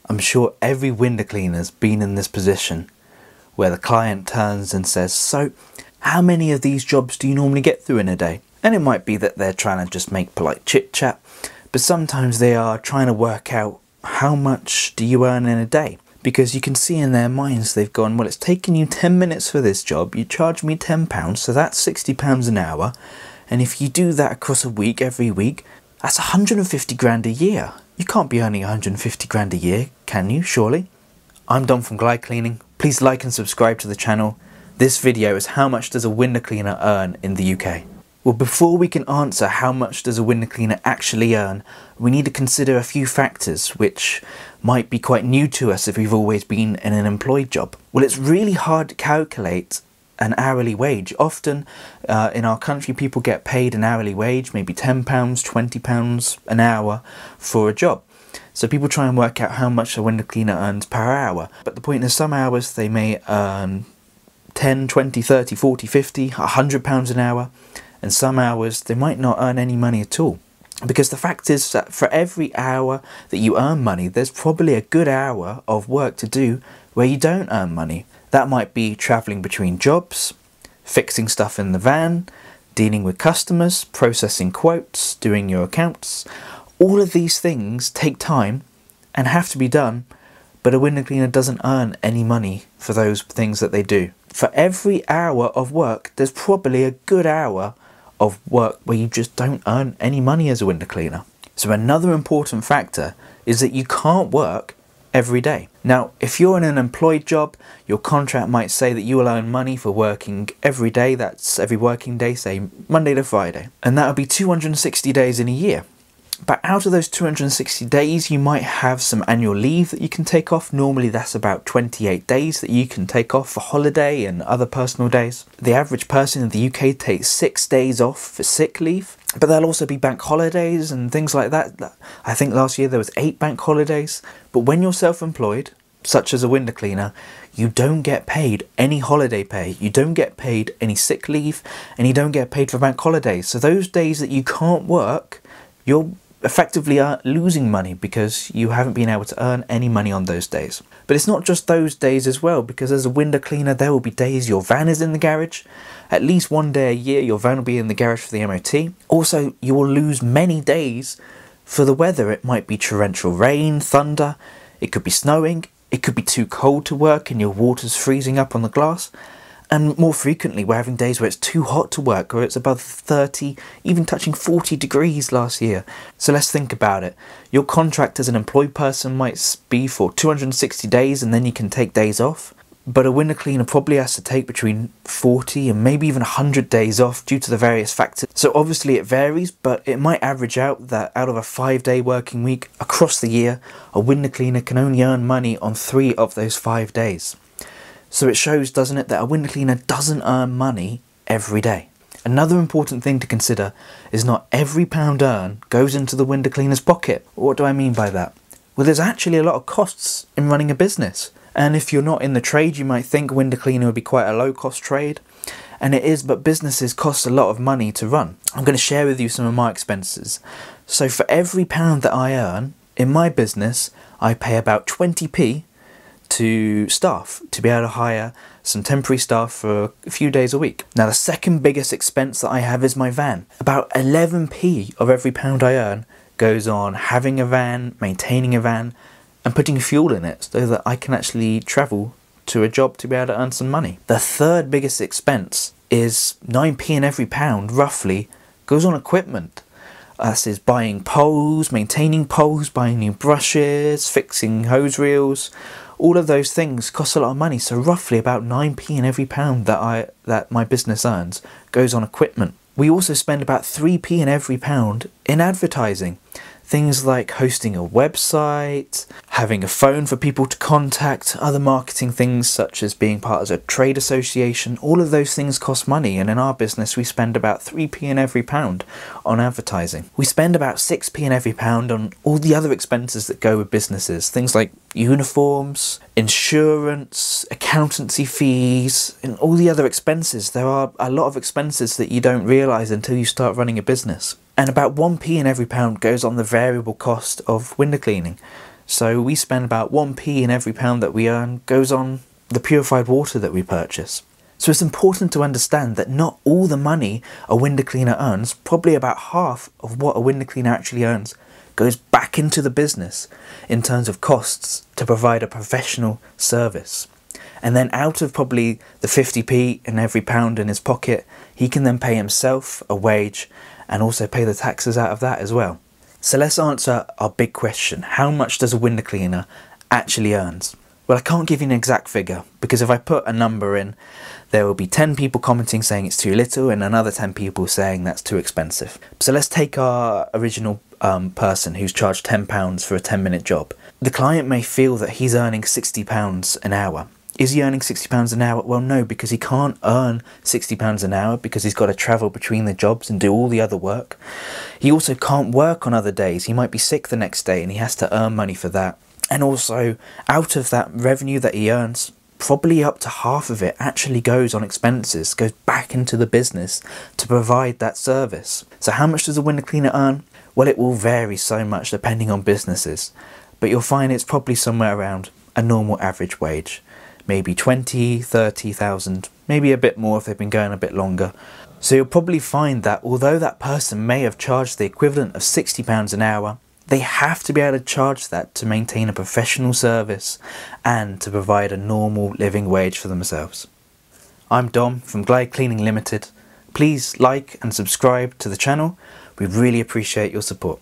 I'm sure every window cleaner's been in this position where the client turns and says, so how many of these jobs do you normally get through in a day? And it might be that they're trying to just make polite chit chat, but sometimes they are trying to work out how much do you earn in a day? Because you can see in their minds they've gone, well, it's taken you 10 minutes for this job, you charge me £10, so that's £60 an hour, and if you do that across a week, every week, that's 150 grand a year. You can't be earning 150 grand a year, can you, surely? I'm Dom from Glide Cleaning. Please like and subscribe to the channel. This video is how much does a window cleaner earn in the UK? Well, before we can answer how much does a window cleaner actually earn, we need to consider a few factors which might be quite new to us if we've always been in an employed job. Well, it's really hard to calculate an hourly wage. Often in our country people get paid an hourly wage, maybe £10, £20 an hour for a job. So people try and work out how much a window cleaner earns per hour. But the point is, some hours they may earn 10, 20, 30, 40, 50, £100 an hour, and some hours they might not earn any money at all. Because the fact is that for every hour that you earn money, there's probably a good hour of work to do where you don't earn money. That might be travelling between jobs, fixing stuff in the van, dealing with customers, processing quotes, doing your accounts. All of these things take time and have to be done, but a window cleaner doesn't earn any money for those things that they do. For every hour of work, there's probably a good hour of work where you just don't earn any money as a window cleaner. So another important factor is that you can't work every day. Now, if you're in an employed job, your contract might say that you will earn money for working every day. That's every working day, say Monday to Friday. And that would be 260 days in a year. But out of those 260 days, you might have some annual leave that you can take off. Normally that's about 28 days that you can take off for holiday and other personal days. The average person in the UK takes 6 days off for sick leave. But there'll also be bank holidays and things like that. I think last year there was 8 bank holidays. But when you're self-employed, such as a window cleaner, you don't get paid any holiday pay. You don't get paid any sick leave, and you don't get paid for bank holidays. So those days that you can't work, you're effectively are losing money because you haven't been able to earn any money on those days. But it's not just those days as well, because as a window cleaner there will be days your van is in the garage. At least one day a year your van will be in the garage for the MOT. Also, you will lose many days for the weather. It might be torrential rain, thunder, it could be snowing, it could be too cold to work and your water's freezing up on the glass. And more frequently, we're having days where it's too hot to work, or it's above 30, even touching 40 degrees last year. So let's think about it. Your contract as an employed person might be for 260 days and then you can take days off. But a window cleaner probably has to take between 40 and maybe even 100 days off due to the various factors. So obviously it varies, but it might average out that out of a 5-day working week across the year, a window cleaner can only earn money on 3 of those 5 days. So it shows, doesn't it, that a window cleaner doesn't earn money every day. Another important thing to consider is not every pound earned goes into the window cleaner's pocket. What do I mean by that? Well, there's actually a lot of costs in running a business. And if you're not in the trade, you might think window cleaner would be quite a low-cost trade. And it is, but businesses cost a lot of money to run. I'm going to share with you some of my expenses. So for every pound that I earn in my business, I pay about 20p to staff to be able to hire some temporary staff for a few days a week. Now the second biggest expense that I have is my van. About 11p of every pound I earn goes on having a van, maintaining a van, and putting fuel in it so that I can actually travel to a job to be able to earn some money. The third biggest expense is 9p in every pound, roughly, goes on equipment. This is buying poles, maintaining poles, buying new brushes, fixing hose reels. All of those things cost a lot of money, so roughly about 9p in every pound that my business earns goes on equipment. We also spend about 3p in every pound in advertising. Things like hosting a website, having a phone for people to contact, other marketing things such as being part of a trade association. All of those things cost money, and in our business we spend about 3p in every pound on advertising. We spend about 6p in every pound on all the other expenses that go with businesses. Things like uniforms, insurance, accountancy fees, and all the other expenses. There are a lot of expenses that you don't realise until you start running a business. And about 1p in every pound goes on the variable cost of window cleaning. So we spend about 1p in every pound that we earn goes on the purified water that we purchase. So it's important to understand that not all the money a window cleaner earns, probably about half of what a window cleaner actually earns, goes back into the business in terms of costs to provide a professional service. And then out of probably the 50p in every pound in his pocket, he can then pay himself a wage and also pay the taxes out of that as well. So let's answer our big question. How much does a window cleaner actually earns? Well, I can't give you an exact figure, because if I put a number in, there will be 10 people commenting saying it's too little and another 10 people saying that's too expensive. So let's take our original person who's charged £10 for a 10-minute job. The client may feel that he's earning £60 an hour. Is he earning £60 an hour? Well, no, because he can't earn £60 an hour because he's got to travel between the jobs and do all the other work. He also can't work on other days. He might be sick the next day and he has to earn money for that. And also, out of that revenue that he earns, probably up to half of it actually goes on expenses, goes back into the business to provide that service. So how much does a window cleaner earn? Well, it will vary so much depending on businesses, but you'll find it's probably somewhere around a normal average wage. Maybe 20, 30,000, maybe a bit more if they've been going a bit longer. So you'll probably find that although that person may have charged the equivalent of £60 an hour, they have to be able to charge that to maintain a professional service and to provide a normal living wage for themselves. I'm Dom from Glide Cleaning Limited. Please like and subscribe to the channel. We really appreciate your support.